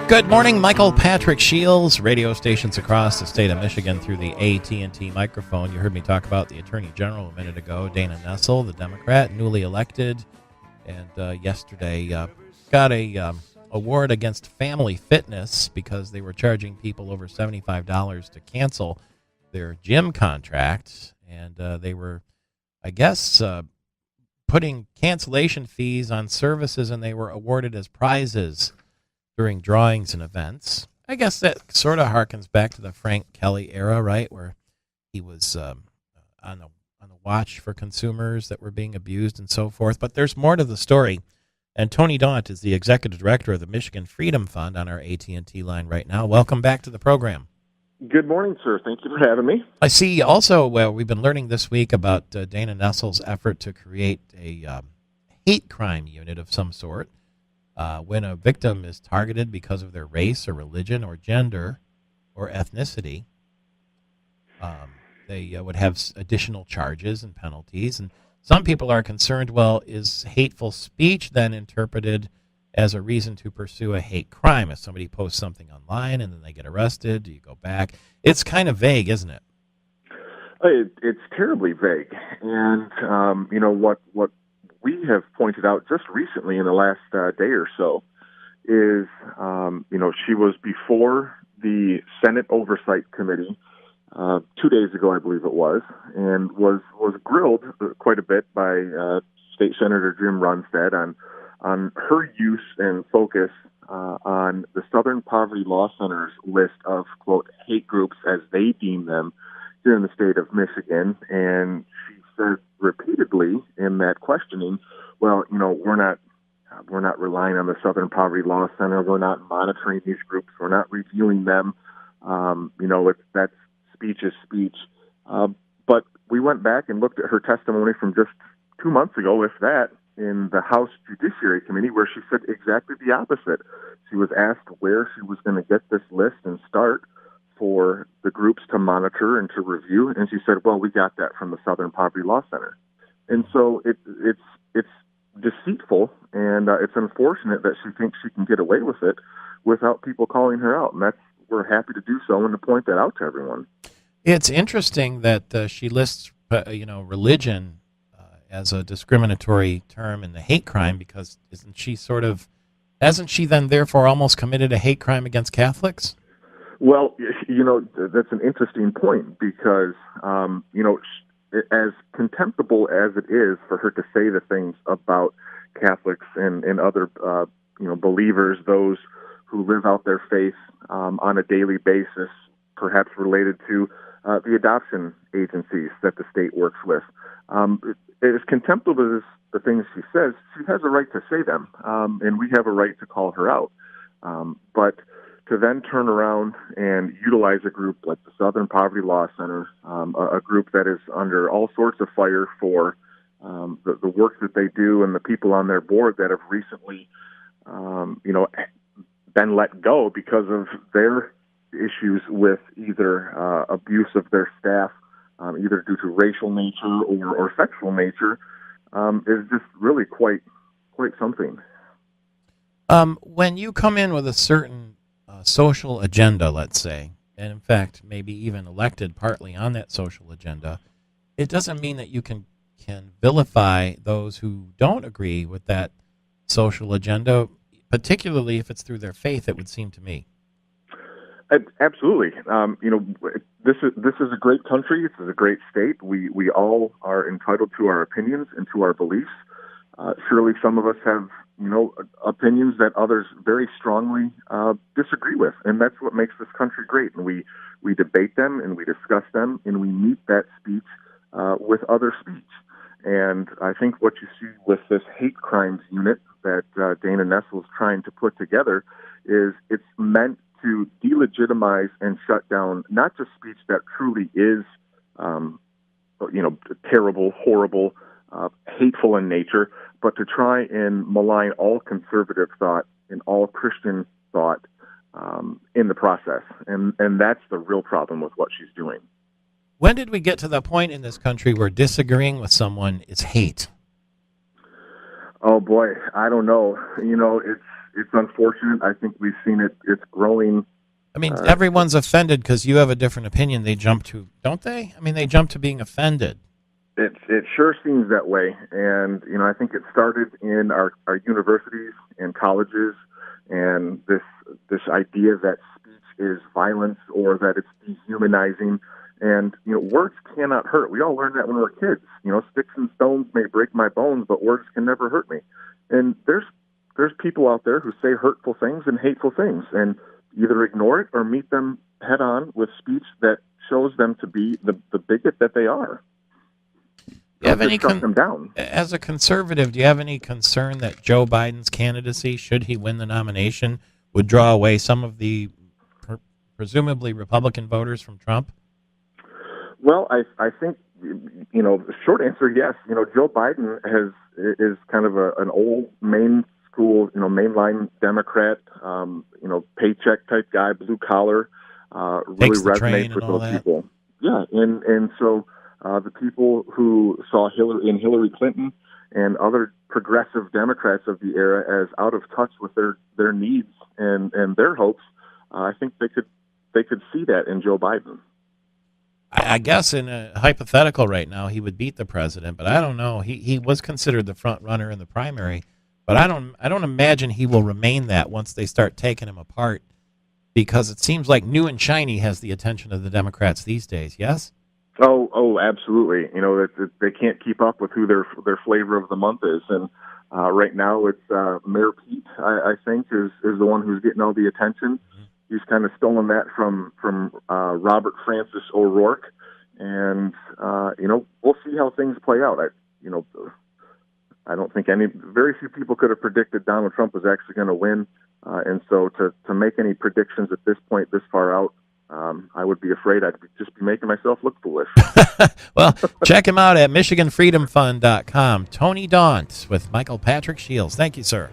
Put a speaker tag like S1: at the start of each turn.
S1: Good morning, Michael Patrick Shiels, radio stations across the state of Michigan through the AT&T microphone. You heard me talk about the Attorney General a minute ago, Dana Nessel, the Democrat, newly elected, and yesterday got a award against Family Fitness because they were charging people over $75 to cancel their gym contract, and they were, I guess, putting cancellation fees on services, and they were awarded as prizes during drawings and events. I guess that sort of harkens back to the Frank Kelly era, right, where he was on the watch for consumers that were being abused and so forth. But there's more to the story. And Tony Daunt is the executive director of the Michigan Freedom Fund on our AT&T line right now. Welcome back to the program.
S2: Good morning, sir. Thank you for having me.
S1: I see also, well, we've been learning this week about Dana Nessel's effort to create a hate crime unit of some sort. When a victim is targeted because of their race or religion or gender or ethnicity, they would have additional charges and penalties. And some people are concerned, well, is hateful speech then interpreted as a reason to pursue a hate crime? If somebody posts something online and then they get arrested, do you go back? It's kind of vague, isn't it?
S2: It's terribly vague. And, what we have pointed out just recently in the last day or so is, she was before the Senate Oversight Committee 2 days ago, I believe it was, and was grilled quite a bit by State Senator Jim Runge on her use and focus on the Southern Poverty Law Center's list of, quote, hate groups as they deem them here in the state of Michigan. And she said repeatedly in that questioning, well, we're not relying on the Southern Poverty Law Center. We're not monitoring these groups. We're not reviewing them. That's speech is speech. But we went back and looked at her testimony from just 2 months ago, if that, in the House Judiciary Committee, where she said exactly the opposite. She was asked where she was going to get this list and start for the groups to monitor and to review, and she said, well, we got that from the Southern Poverty Law Center. And so it's deceitful, and it's unfortunate that she thinks she can get away with it without people calling her out, and we're happy to do so and to point that out to everyone.
S1: It's interesting that she lists, religion as a discriminatory term in the hate crime, because hasn't she then therefore almost committed a hate crime against Catholics?
S2: Well, that's an interesting point because, as contemptible as it is for her to say the things about Catholics and other, believers, those who live out their faith on a daily basis, perhaps related to the adoption agencies that the state works with. As contemptible as the things she says, she has a right to say them, and we have a right to call her out. But to then turn around and utilize a group like the Southern Poverty Law Center, a group that is under all sorts of fire for the work that they do and the people on their board that have recently, been let go because of their issues with either abuse of their staff, either due to racial nature or sexual nature, is just really quite something.
S1: When you come in with a certain social agenda, let's say, and in fact maybe even elected partly on that social agenda, it doesn't mean that you can vilify those who don't agree with that social agenda, particularly if it's through their faith, it would seem to me.
S2: Absolutely. This is a great country. This is a great state. We all are entitled to our opinions and to our beliefs. Surely some of us have opinions that others very strongly disagree with, and that's what makes this country great. And we debate them, and we discuss them, and we meet that speech with other speech. And I think what you see with this hate crimes unit that Dana Nessel is trying to put together is it's meant to delegitimize and shut down not just speech that truly is, terrible, horrible, hateful in nature, but to try and malign all conservative thought and all Christian thought in the process. And that's the real problem with what she's doing.
S1: When did we get to the point in this country where disagreeing with someone is hate?
S2: Oh boy, I don't know. it's unfortunate. I think we've seen it. It's growing.
S1: I mean, everyone's offended because you have a different opinion. They jump to, don't they? I mean, they jump to being offended.
S2: It sure seems that way. And, I think it started in our universities and colleges, and this idea that speech is violence or that it's dehumanizing. And, words cannot hurt. We all learned that when we were kids. Sticks and stones may break my bones, but words can never hurt me. And there's people out there who say hurtful things and hateful things, and either ignore it or meet them head on with speech that shows them to be the bigot that they are.
S1: Do you have any
S2: them down.
S1: As a conservative, do you have any concern that Joe Biden's candidacy, should he win the nomination, would draw away some of the presumably Republican voters from Trump?
S2: Well, I think, the short answer, yes. Joe Biden is kind of an old main school, mainline Democrat, paycheck type guy, blue collar, really resonates with those people. Yeah, and so the people who saw Hillary Clinton and other progressive Democrats of the era as out of touch with their needs and their hopes, I think they could see that in Joe Biden.
S1: I guess in a hypothetical right now, he would beat the president, but I don't know. He was considered the front runner in the primary, but I don't imagine he will remain that once they start taking him apart, because it seems like new and shiny has the attention of the Democrats these days. Yes.
S2: Oh, absolutely. That they can't keep up with who their flavor of the month is, and right now it's Mayor Pete. I think is the one who's getting all the attention. Mm-hmm. He's kind of stolen that from Robert Francis O'Rourke, and we'll see how things play out. I don't think very few people could have predicted Donald Trump was actually going to win, and so to make any predictions at this point, this far out, I would be afraid I'd just be making myself look foolish.
S1: Well, check him out at MichiganFreedomFund.com. Tony Daunt with Michael Patrick Shiels. Thank you, sir.